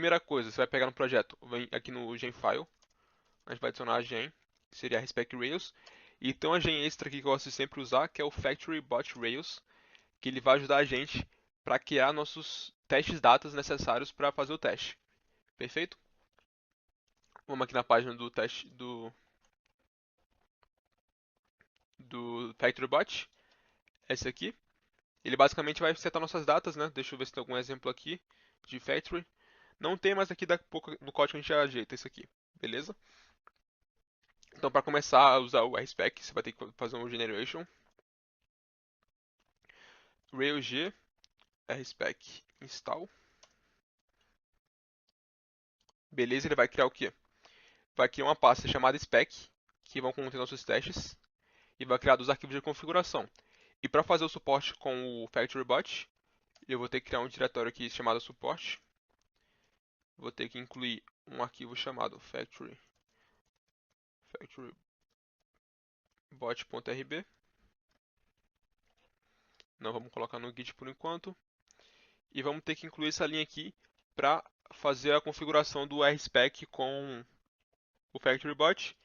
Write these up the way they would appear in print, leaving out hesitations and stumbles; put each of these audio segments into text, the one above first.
primeira coisa, você vai pegar no projeto, vem aqui no Genfile, a gente vai adicionar a gen, que seria a Respec Rails, e tem uma gen extra aqui que eu gosto de sempre usar, que é o Factory Bot Rails, que ele vai ajudar a gente para criar nossos testes datas necessários para fazer o teste. Perfeito? Vamos aqui na página do teste do Factory Bot, esse aqui. Ele basicamente vai setar nossas datas, né? Deixa eu ver se tem algum exemplo aqui de Factory. Não tem, mas aqui daqui a pouco no código a gente já ajeita isso aqui, beleza? Então, para começar a usar o RSpec, você vai ter que fazer um generation railg rspec install. Beleza, ele vai criar o quê? Vai criar uma pasta chamada spec, que vão conter nossos testes, e vai criar dos arquivos de configuração. E para fazer o suporte com o FactoryBot, eu vou ter que criar um diretório aqui chamado suporte. Vou ter que incluir um arquivo chamado factorybot.rb. Não vamos colocar no Git por enquanto. E vamos ter que incluir essa linha aqui para fazer a configuração do RSpec com o FactoryBot.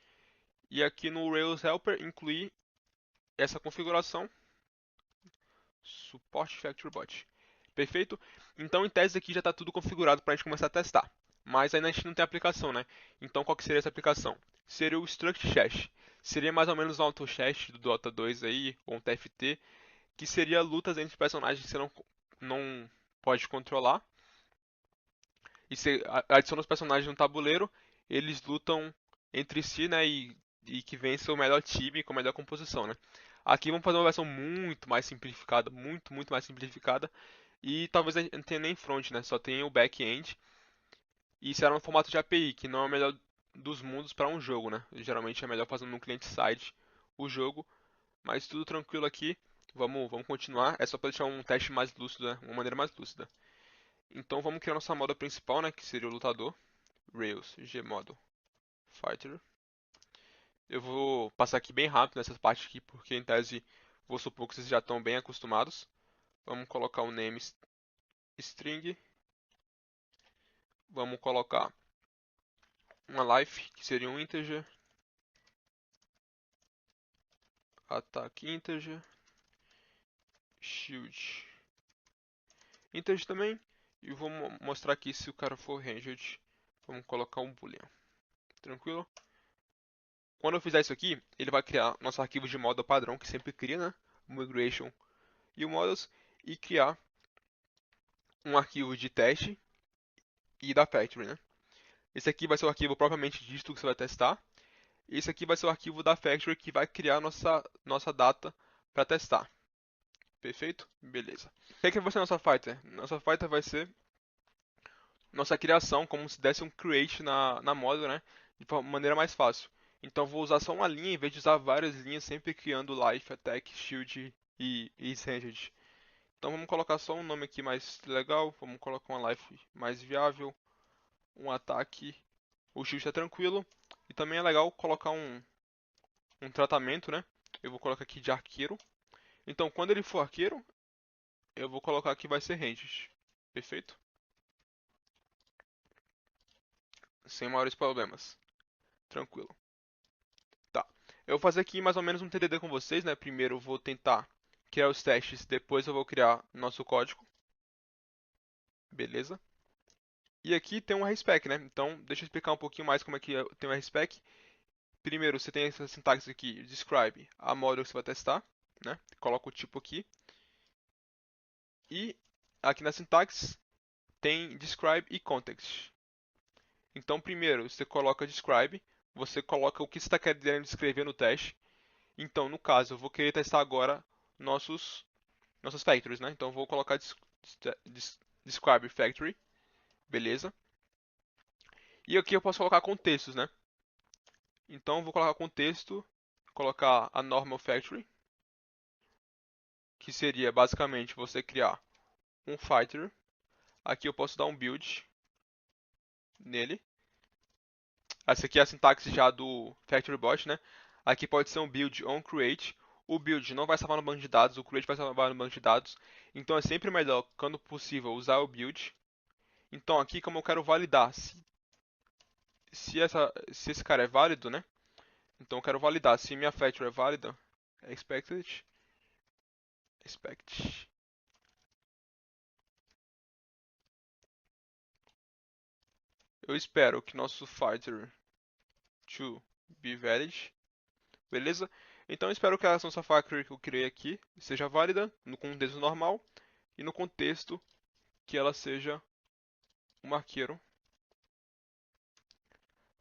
E aqui no Rails Helper incluir essa configuração, suporte FactoryBot. Perfeito? Então, em tese aqui já está tudo configurado para a gente começar a testar. Mas ainda a gente não tem aplicação, né? Então, qual que seria essa aplicação? Seria o Struct Chest. Seria mais ou menos um auto chest do Dota 2 aí, ou um TFT, que seria lutas entre personagens que você não pode controlar. E você adiciona os personagens no tabuleiro, eles lutam entre si, né? E que vence o melhor time com a melhor composição, né? Aqui vamos fazer uma versão muito mais simplificada, muito mais simplificada. E talvez não tenha nem front, né? Só tem o back-end. E será no formato de API, que não é o melhor dos mundos para um jogo, né? Geralmente é melhor fazendo no cliente-side o jogo. Mas tudo tranquilo aqui. Vamos continuar. É só para deixar um teste mais lúcido, né? Uma maneira mais lúcida. Então vamos criar nossa moda principal, né? Que seria o lutador. Rails gmodel fighter. Eu vou passar aqui bem rápido nessa parte aqui, porque em tese vou supor que vocês já estão bem acostumados. Vamos colocar o name string. Vamos colocar uma life, que seria um integer. Attack integer. Shield integer também. E vou mostrar aqui se o cara for ranged. Vamos colocar um boolean. Tranquilo? Quando eu fizer isso aqui, ele vai criar nosso arquivo de model padrão, que sempre cria, né? Migration e o models. E criar um arquivo de teste e da factory, né? Esse aqui vai ser o arquivo propriamente dito que você vai testar. Esse aqui vai ser o arquivo da factory que vai criar nossa data para testar. Perfeito? Beleza. O que vai ser nossa fighter? Nossa fighter vai ser nossa criação, como se desse um create na model, né? De maneira mais fácil. Então vou usar só uma linha em vez de usar várias linhas, sempre criando life, attack, shield e ranged. Então vamos colocar só um nome aqui mais legal. Vamos colocar uma life mais viável, um ataque. O shield está tranquilo. E também é legal colocar um tratamento, né? Eu vou colocar aqui de arqueiro. Então quando ele for arqueiro, eu vou colocar aqui vai ser ranged. Perfeito? Sem maiores problemas. Tranquilo. Tá. Eu vou fazer aqui mais ou menos um TDD com vocês, né? Primeiro eu vou tentar criar os testes, depois eu vou criar nosso código. Beleza? E aqui tem um RSpec, né? Então, deixa eu explicar um pouquinho mais como é que tem o RSpec. Primeiro, você tem essa sintaxe aqui, describe a model que você vai testar, né? Coloca o tipo aqui. E aqui na sintaxe tem describe e context. Então, primeiro, você coloca describe, você coloca o que você está querendo descrever no teste. Então, no caso, eu vou querer testar agora nossas factories, né? Então, eu vou colocar describe factory, beleza? E aqui eu posso colocar contextos, né? Então, eu vou colocar contexto, colocar a normal factory, que seria basicamente você criar um fighter. Aqui eu posso dar um build nele. Essa aqui é a sintaxe já do FactoryBot, né? Aqui pode ser um build ou um create. O build não vai salvar no banco de dados, o create vai salvar no banco de dados. Então é sempre melhor, quando possível, usar o build. Então aqui, como eu quero validar se esse cara é válido, né? Então eu quero validar se minha factory é válida, expect. Eu espero que nosso factory to be valid, beleza? Então eu espero que a nossa factory que eu criei aqui seja válida no contexto normal e no contexto que ela seja um arqueiro.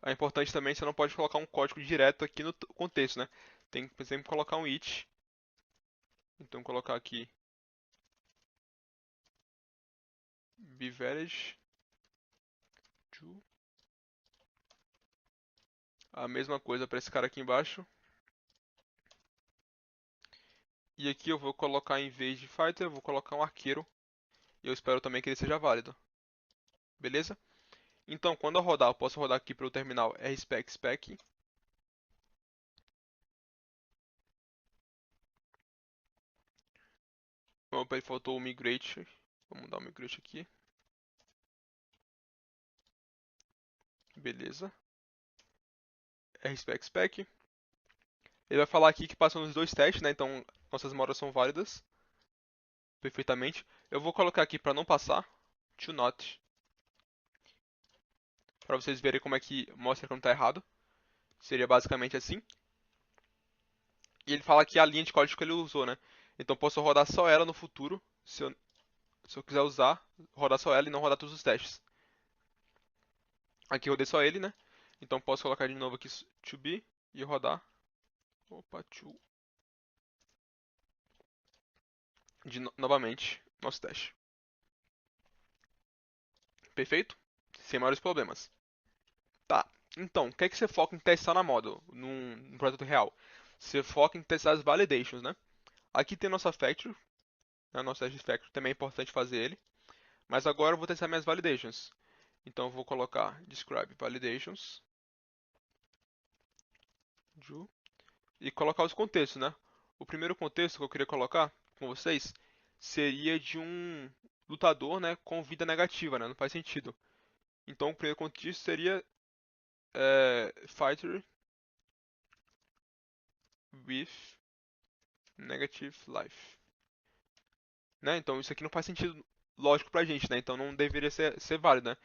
É importante também, você não pode colocar um código direto aqui no contexto, né? Tem que, por exemplo, colocar um it. Então colocar aqui be valid to. A mesma coisa para esse cara aqui embaixo. E aqui eu vou colocar, em vez de fighter, eu vou colocar um arqueiro. E eu espero também que ele seja válido. Beleza? Então, quando eu rodar, eu posso rodar aqui pelo terminal rspec. Opa, ele faltou o migrate. Vamos dar o migrate aqui. Beleza. Rspec. Ele vai falar aqui que passam nos dois testes, né? Então, nossas moras são válidas. Perfeitamente. Eu vou colocar aqui para não passar. To not. Para vocês verem como é que mostra quando está errado. Seria basicamente assim. E ele fala aqui a linha de código que ele usou, né? Então posso rodar só ela no futuro, se eu quiser usar, rodar só ela e não rodar todos os testes. Aqui eu rodei só ele, né? Então posso colocar de novo aqui to be e rodar. Opa, novamente nosso teste. Perfeito? Sem maiores problemas. Tá. Então, o que é que você foca em testar na moda, num projeto real? Você foca em testar as validations, né? Aqui tem nossa factory, né? Nosso teste de factory, também é importante fazer ele. Mas agora eu vou testar minhas validations. Então eu vou colocar describe validations e colocar os contextos, né? O primeiro contexto que eu queria colocar com vocês seria de um lutador, né, com vida negativa, né? Não faz sentido. Então o primeiro contexto seria fighter with negative life, né? Então isso aqui não faz sentido lógico pra gente, né? Então não deveria ser válido, né?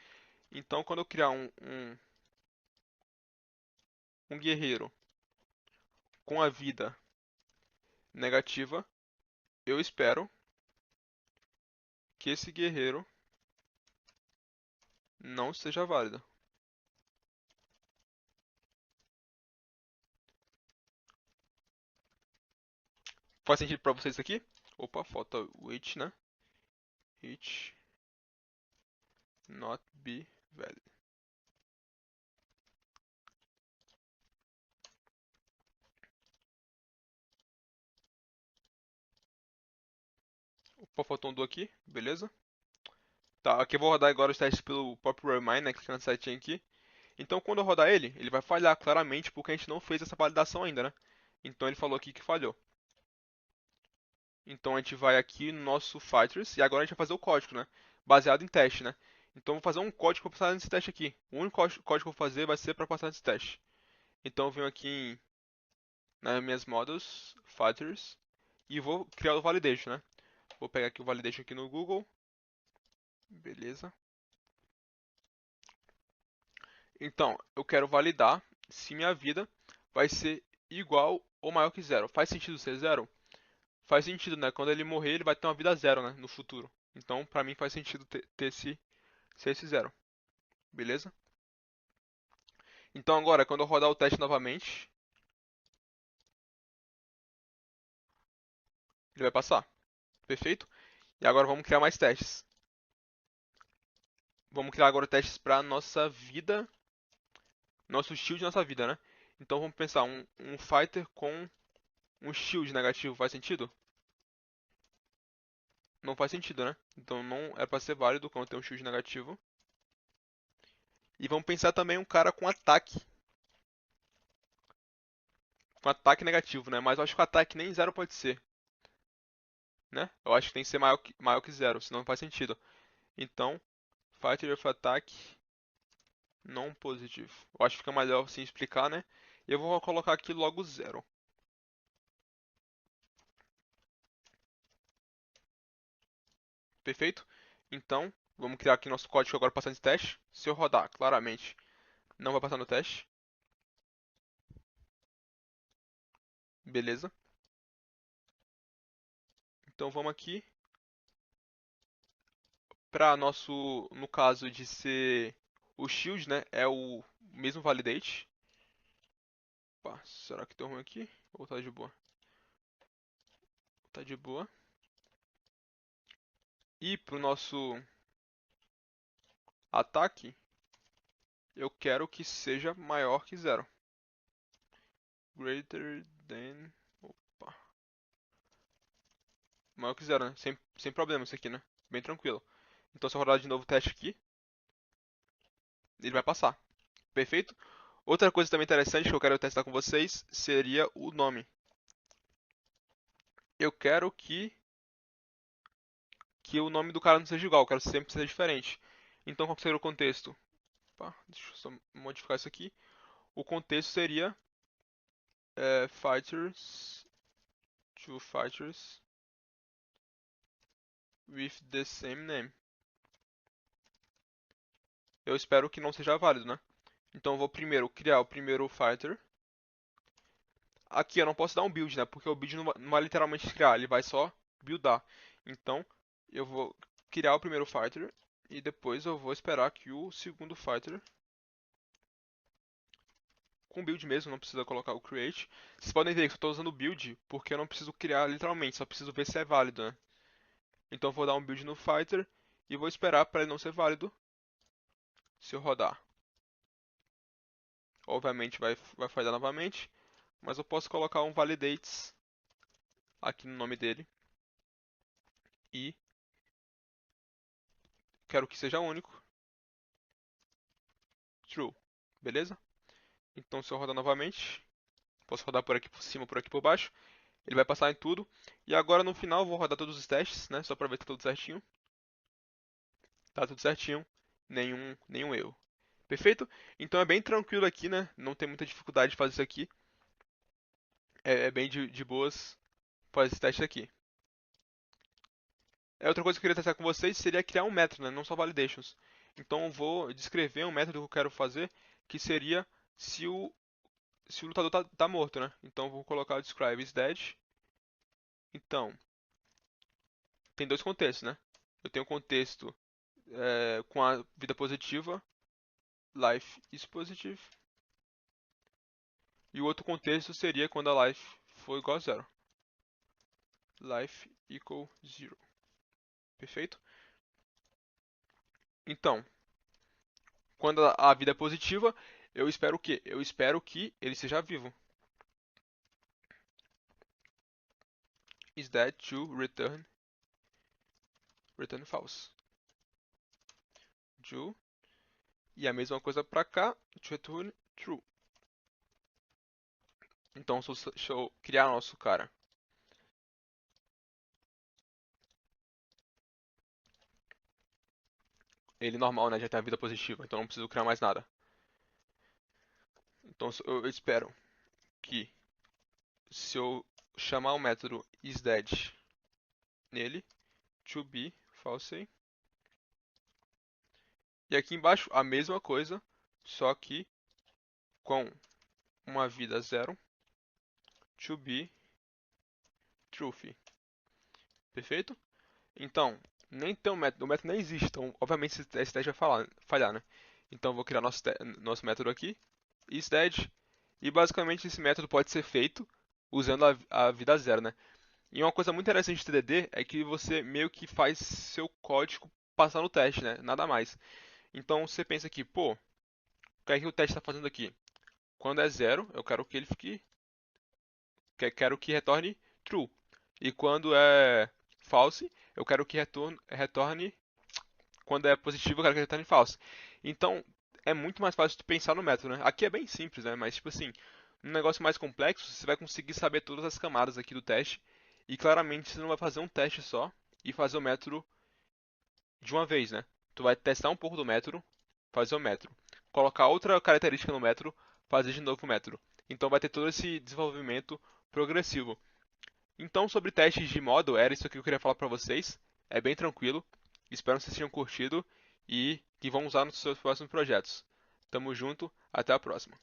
Então quando eu criar um guerreiro com a vida negativa, eu espero que esse guerreiro não seja válido. Faz sentido pra vocês aqui? Opa, falta o it, né? It not be valid. Opa, faltou um do aqui, beleza? Tá, aqui eu vou rodar agora os testes pelo próprio Remind, né? Clicando no setinho aqui. Então quando eu rodar ele vai falhar claramente porque a gente não fez essa validação ainda, né? Então ele falou aqui que falhou. Então a gente vai aqui no nosso Fighters e agora a gente vai fazer o código, né? Baseado em teste, né? Então eu vou fazer um código para passar nesse teste aqui. O único código que eu vou fazer vai ser para passar nesse teste. Então eu venho aqui nas minhas models, Fighters, e vou criar o validation, né? Vou pegar aqui o validation aqui no Google. Beleza. Então, eu quero validar se minha vida vai ser igual ou maior que zero. Faz sentido ser zero? Faz sentido, né? Quando ele morrer, ele vai ter uma vida zero, né? No futuro. Então, pra mim faz sentido ter ser esse zero. Beleza? Então agora, quando eu rodar o teste novamente, ele vai passar. Perfeito? E agora vamos criar mais testes. Vamos criar agora testes para nossa vida, nosso shield de nossa vida, né? Então vamos pensar, um fighter com um shield negativo, faz sentido? Não faz sentido, né? Então não é para ser válido quando tem um shield negativo. E vamos pensar também um cara com ataque negativo, né? Mas eu acho que o ataque nem zero pode ser, né? Eu acho que tem que ser maior que zero, senão não faz sentido. Então, fighter of attack non positive. Eu acho que fica melhor assim explicar, né? E eu vou colocar aqui logo 0. Perfeito? Então, vamos criar aqui nosso código agora passando de teste. Se eu rodar, claramente, não vai passar no teste. Beleza. Então vamos aqui para nosso, no caso de ser o shield, né, é o mesmo validate. Opa, será que deu ruim aqui? Ou tá de boa? Tá de boa. E pro nosso ataque, eu quero que seja maior que 0. Greater than... Opa. Maior que 0, né? Sem problema isso aqui, né? Bem tranquilo. Então se eu rodar de novo o teste aqui, ele vai passar. Perfeito? Outra coisa também interessante que eu quero testar com vocês seria o nome. Eu quero que o nome do cara não seja igual, eu quero sempre seja diferente. Então qual que seria o contexto? Opa, deixa eu só modificar isso aqui. O contexto seria fighters, two fighters with the same name. Eu espero que não seja válido, né? Então eu vou primeiro criar o primeiro fighter. Aqui eu não posso dar um build, né? Porque o build não vai literalmente criar, ele vai só buildar. Então eu vou criar o primeiro fighter e depois eu vou esperar que o segundo fighter, com build mesmo, não precisa colocar o create. Vocês podem ver que eu estou usando o build porque eu não preciso criar literalmente, só preciso ver se é válido, né? Então eu vou dar um build no fighter e vou esperar para ele não ser válido se eu rodar. Obviamente vai falhar novamente, mas eu posso colocar um validates aqui no nome dele e quero que seja único. True. Beleza? Então se eu rodar novamente, posso rodar por aqui por cima, por aqui por baixo, ele vai passar em tudo. E agora no final eu vou rodar todos os testes, né? Só para ver que tá tudo certinho. Tá tudo certinho, nenhum erro. Perfeito? Então é bem tranquilo aqui, né? Não tem muita dificuldade de fazer isso aqui. É bem de boas fazer esse teste aqui. Outra coisa que eu queria testar com vocês seria criar um método, né? Não só validations. Então eu vou descrever um método que eu quero fazer, que seria se o lutador tá morto, né? Então eu vou colocar o describe is dead. Então, tem dois contextos, né? Eu tenho um contexto com a vida positiva, life is positive. E o outro contexto seria quando a life for igual a zero. Life equal zero. Perfeito? Então, quando a vida é positiva, eu espero o quê? Eu espero que ele seja vivo. Is that to return false. True. E a mesma coisa para cá, to return true. Então, se eu criar nosso cara, ele normal, né? Já tem a vida positiva, então não preciso criar mais nada. Então, eu espero que se eu chamar o método isDead nele, to be false. E aqui embaixo a mesma coisa, só que com uma vida zero, to be truth. Perfeito? Então, nem tem o método nem existe, então obviamente esse teste vai falhar, né? Então eu vou criar nosso método aqui, isDead, e basicamente esse método pode ser feito usando a vida zero, né? E uma coisa muito interessante de TDD é que você meio que faz seu código passar no teste, né? Nada mais. Então você pensa aqui, pô, o que é que o teste está fazendo aqui? Quando é zero, eu quero que ele fique, quero que retorne true. E quando é false, eu quero que retorne, quando é positivo, eu quero que retorne false. Então é muito mais fácil de pensar no método, né? Aqui é bem simples, né? Mas tipo assim, um negócio mais complexo, você vai conseguir saber todas as camadas aqui do teste. E claramente você não vai fazer um teste só e fazer o método de uma vez, né? tu vai testar um pouco do método, fazer o método. Colocar outra característica no método, fazer de novo o método. Então vai ter todo esse desenvolvimento progressivo. Então, sobre testes de modo, era isso que eu queria falar para vocês. É bem tranquilo. Espero que vocês tenham curtido e que vão usar nos seus próximos projetos. Tamo junto, até a próxima.